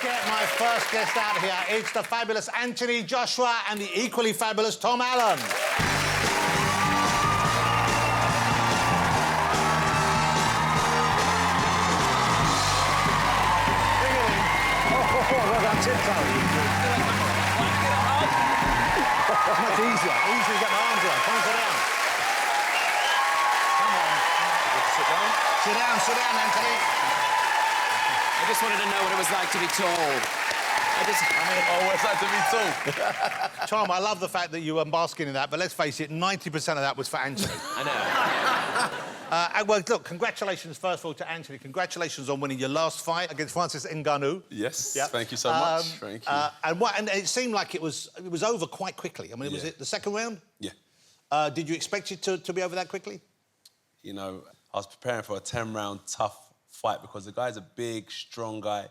Let's get my first guest out here. It's the fabulous Anthony Joshua and the equally fabulous Tom Allen. It's much easier. Easy to get my arms around. Come on, sit down. Come on. You get to sit down? Sit down, Anthony. I just wanted to know what it was like to be tall. what it's like to be tall. Tom, I love the fact that you were basking in that, but let's face it, 90% of that was for Anthony. I know. Well, look, congratulations, first of all, to Anthony. Congratulations on winning your last fight against Francis Ngannou. Yes, Yep. thank you so much. Thank you. And it seemed like it was over quite quickly. I mean, was it the second round? Yeah. Did you expect it to be over that quickly? You know, I was preparing for a 10-round tough fight because the guy's a big, strong guy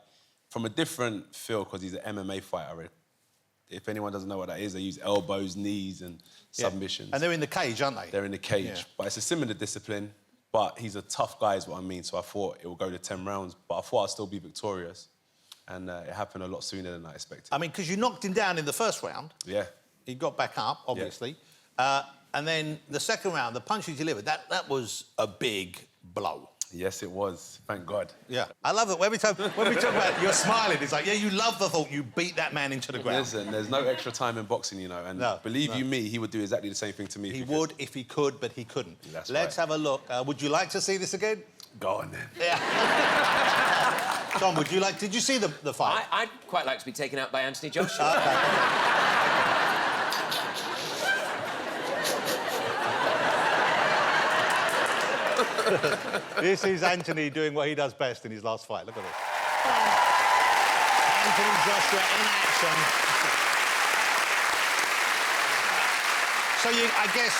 from a different field because he's an MMA fighter. If anyone doesn't know what that is, they use elbows, knees and submissions. And they're in the cage, aren't they? They're in the cage. Yeah. But it's a similar discipline, but he's a tough guy is what I mean. So I thought it would go to 10 rounds, but I thought I'd still be victorious. And it happened a lot sooner than I expected. I mean, because you knocked him down in the first round. Yeah. He got back up, obviously. Yeah. And then the second round, the punch he delivered, that was a big blow. Yes, it was. Thank God. Yeah. I love it. When we talk about it, you're smiling. It's like, yeah, you love the thought you beat that man into the ground. Listen, there's no extra time in boxing, you know, and believe you me, he would do exactly the same thing to me. He would if he could, but he couldn't. That's Let's have a look. Would you like to see this again? Go on, then. Yeah. Tom, would you like... Did you see the fight? I'd quite like to be taken out by Anthony Joshua. This is Anthony doing what he does best in his last fight. Look at this. Anthony Joshua in action. So I guess,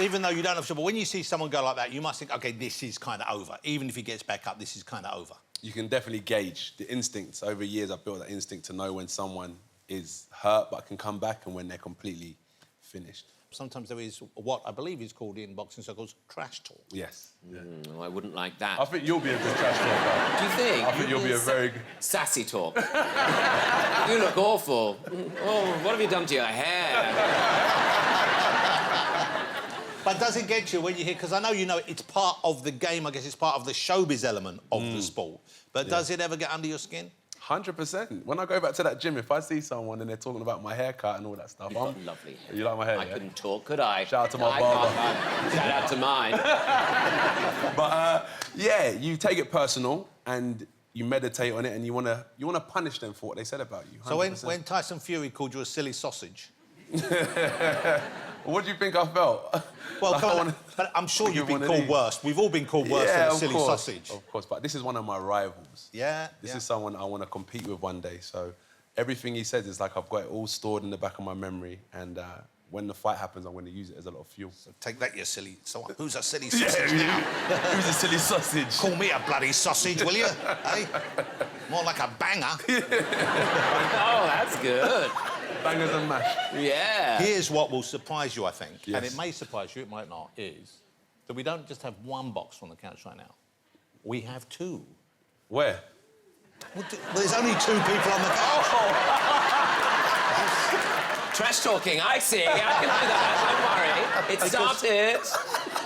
even though you don't have to, but when you see someone go like that, you must think, OK, this is kind of over. Even if he gets back up, this is kind of over. You can definitely gauge the instincts. Over years, I've built that instinct to know when someone is hurt but can come back and when they're completely finished. Sometimes there is what I believe is called in boxing circles trash talk. Yes. Yeah. I wouldn't like that. I think you'll be a good trash talker. Do you think? I think you'll be a very good... Sassy talk. You look awful. Oh, what have you done to your hair? But does it get you when you hear... Because I know you know it's part of the game, I guess it's part of the showbiz element of the sport. But does it ever get under your skin? 100%. When I go back to that gym, if I see someone and they're talking about my haircut and all that stuff, You've got lovely hair. You like my hair? I couldn't talk, could I? Shout out to my barber. Shout out to mine. But yeah, you take it personal and you meditate on it and you wanna punish them for what they said about you. 100%. So when Tyson Fury called you a silly sausage... What do you think I felt? Well, come on, but I'm sure you've been called worse. We've all been called worse than a silly sausage. Of course, but this is one of my rivals. Yeah, This is someone I want to compete with one day, so everything he says is like I've got it all stored in the back of my memory, and when the fight happens, I'm going to use it as a lot of fuel. So take that, you silly... So who's a silly sausage now? Who's a silly sausage? Call me a bloody sausage, will you? Hey? More like a banger. Oh, that's good. Bangers and mash. Yeah. Here's what will surprise you, I think, Yes. and it may surprise you, it might not, is that we don't just have one box on the couch right now. We have two. Where? Well, there's only two people on the couch. Trash talking, I see. I can do that, don't worry. It started.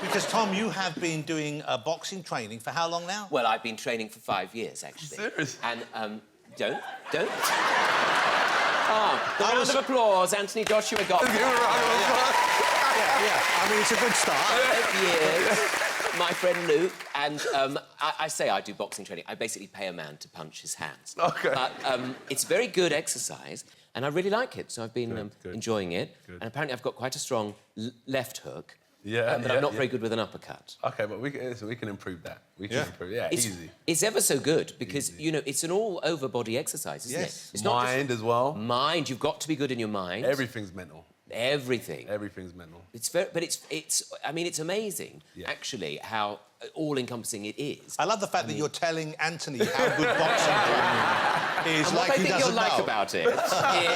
Because, Tom, you have been doing boxing training for how long now? Well, I've been training for 5 years, actually. Serious? And, don't. Oh, the round of applause, Anthony Joshua got. Yeah. I mean, it's a good start. 5 years, my friend Luke, and I say I do boxing training. I basically pay a man to punch his hands. OK. But it's very good exercise, and I really like it, so I've been Good. enjoying it. Good. And apparently I've got quite a strong left hook. Yeah, but I'm not very good with an uppercut. OK, but we can improve that. We can improve it. Yeah, easy. It's ever so good because, you know, it's an all-over body exercise, isn't it? It's not mind as well. Mind. You've got to be good in your mind. Everything's mental. Everything. Everything's mental. It's I mean, it's amazing, actually, how all-encompassing it is. I love the fact that you're telling Anthony how good boxing is, and like what he I think doesn't you'll like know. about it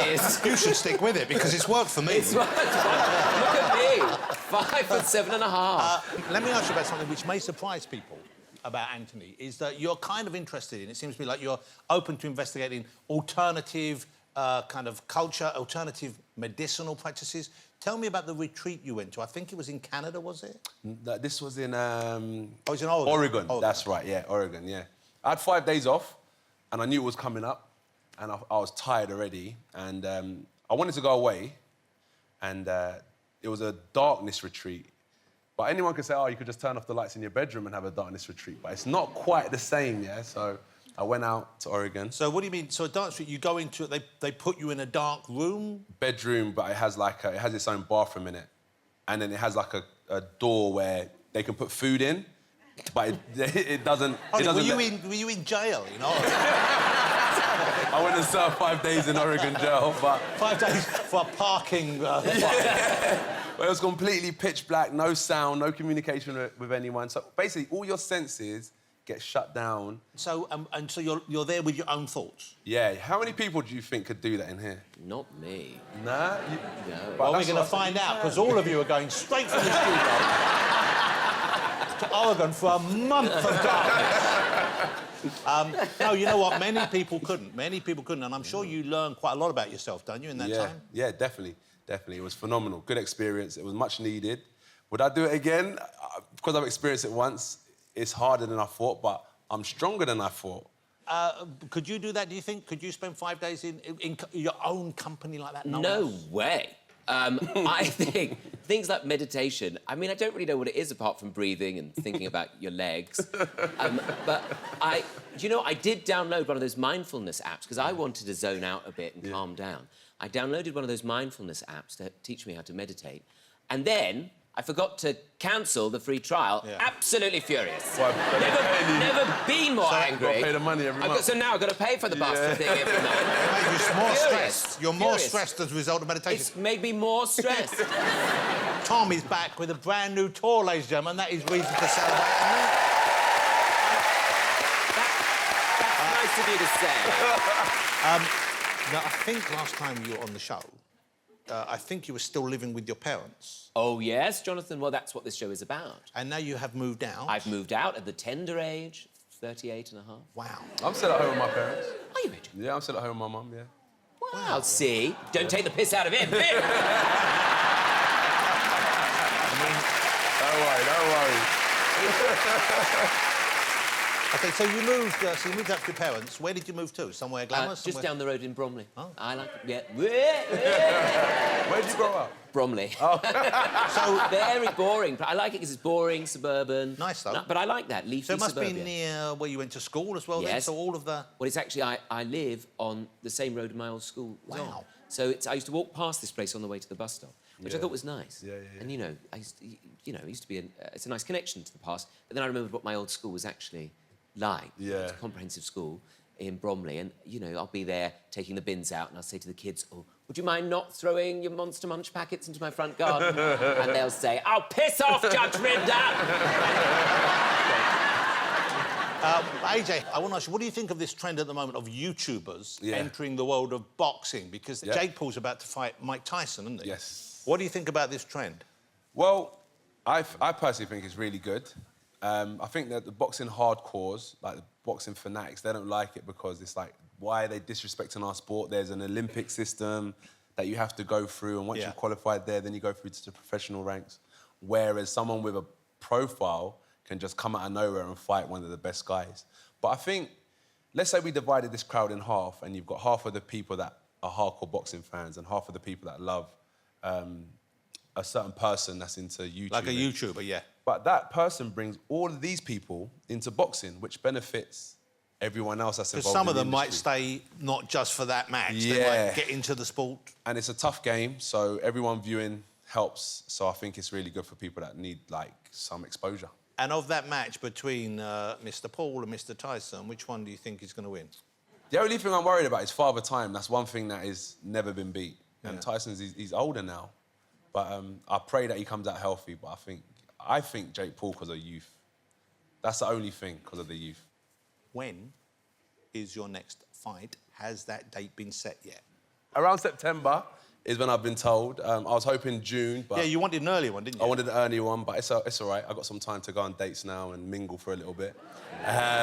is... You should stick with it, because it's worked for me. It's worked. Look at me, 5'7.5". Let me ask you about something which may surprise people. about Anthony is that you're kind of interested in, it seems to me like you're open to investigating alternative kind of culture, alternative medicinal practices. Tell me about the retreat you went to. I think it was in Canada, was it? This was in... Oh, it was in Oregon. Oregon, that's right, yeah, Oregon, yeah. I had 5 days off, and I knew it was coming up, and I was tired already, and I wanted to go away, and it was a darkness retreat. But anyone could say, oh, you could just turn off the lights in your bedroom and have a darkness retreat, but it's not quite the same, yeah? So I went out to Oregon. So what do you mean? So a dark retreat, you go into it, they put you in a dark room? Bedroom, but it has it has its own bathroom in it. And then it has like a door where they can put food in, but it doesn't... Were you in jail, you know? I went and served 5 days in Oregon jail, but... 5 days for parking... Well, it was completely pitch black, no sound, no communication with anyone. So basically, all your senses get shut down. So, and so you're there with your own thoughts? Yeah. How many people do you think could do that in here? Not me. Nah? No. Well, we're going to find out, because all of you are going straight from the studio to Oregon for a month of darkness. No, you know what? Many people couldn't. Many people couldn't. And I'm sure you learned quite a lot about yourself, don't you, in that time? Yeah, definitely. Definitely. It was phenomenal. Good experience. It was much needed. Would I do it again? Because I've experienced it once, it's harder than I thought, but I'm stronger than I thought. Could you do that, do you think? Could you spend 5 days in your own company like that? No way. I think things like meditation, I mean, I don't really know what it is apart from breathing and thinking about your legs. But I did download one of those mindfulness apps because I wanted to zone out a bit and calm down. I downloaded one of those mindfulness apps to teach me how to meditate. And then I forgot to cancel the free trial. Yeah. Absolutely furious. Well, never been more angry. I've got to pay the money every month. So now I've got to pay for the bastard thing every month. You're more stressed. You're more stressed as a result of meditation. It's made me more stressed. Tom is back with a brand new tour, ladies and gentlemen. That is reason to celebrate. That's nice of you to say. Now, I think last time you were on the show, I think you were still living with your parents. Oh, yes, Jonathan. Well, that's what this show is about. And now you have moved out. I've moved out at the tender age, 38 and a half. Wow. I'm still at home with my parents. Are you, Richard? Yeah, I'm still at home with my mum, yeah. Wow. See? Don't take the piss out of him. Don't worry. OK, so you moved out to your parents. Where did you move to? Somewhere glamorous? Just down the road in Bromley. Oh. I like it, yeah. Where did you grow up? Bromley. Oh. So very boring. I like it because it's boring, suburban. Nice, though. No, but I like that, leafy So it must suburbia. be near where you went to school as well, yes. then? So all of the... Well, it's actually... I live on the same road my old school was on. So I used to walk past this place on the way to the bus stop, which I thought was nice. Yeah. And, I used to be... it's a nice connection to the past. But then I remembered what my old school was actually like. Yeah. It was a comprehensive school in Bromley. And, I'll be there taking the bins out and I'll say to the kids, oh, would you mind not throwing your Monster Munch packets into my front garden? And they'll say, oh, piss off, Judge Rinder! AJ, I want to ask you, what do you think of this trend at the moment of YouTubers entering the world of boxing? Because Jake Paul's about to fight Mike Tyson, isn't he? Yes. What do you think about this trend? Well, I personally think it's really good. I think that the boxing hardcores, like the boxing fanatics, they don't like it because it's like, why are they disrespecting our sport? There's an Olympic system that you have to go through, and once you've qualified there, then you go through to the professional ranks. Whereas someone with a profile can just come out of nowhere and fight one of the best guys. But I think, let's say we divided this crowd in half, and you've got half of the people that are hardcore boxing fans and half of the people that love a certain person that's into YouTube. Like a YouTuber, yeah. But that person brings all of these people into boxing, which benefits everyone else that's involved. Because some of them the might stay not just for that match. Yeah. They might get into the sport. And it's a tough game, so everyone viewing helps. So I think it's really good for people that need, like, some exposure. And of that match between Mr. Paul and Mr. Tyson, which one do you think is going to win? The only thing I'm worried about is Father Time. That's one thing that has never been beat. Yeah. And Tyson's, he's older now. But I pray that he comes out healthy. But I think Jake Paul because of youth. That's the only thing, because of the youth. When is your next fight? Has that date been set yet? Around September, is when I've been told. I was hoping June, but... Yeah, you wanted an early one, didn't you? I wanted an early one, but it's all right. I've got some time to go on dates now and mingle for a little bit.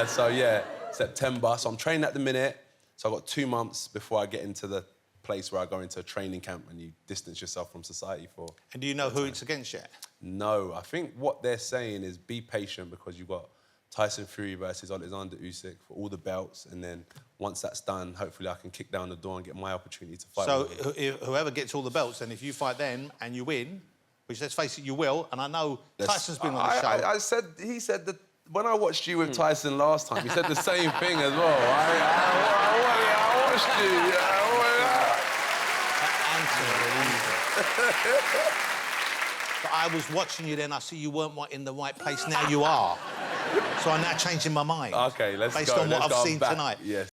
So, yeah, September. So I'm training at the minute. So I've got 2 months before I get into the place where I go into a training camp and you distance yourself from society for... And do you know who it's against yet? No. I think what they're saying is be patient because you've got Tyson Fury versus Alexander Usyk for all the belts, and then once that's done, hopefully I can kick down the door and get my opportunity to fight. So whoever gets all the belts, then if you fight them and you win, which let's face it, you will, and I know Tyson's been on the show. He said that when I watched you with Tyson last time, he said the same thing as well. I watched you. But I was watching you then, I see you weren't in the right place, now you are. So I'm now changing my mind. OK, let's go. Based on what I've seen back. tonight. Yes.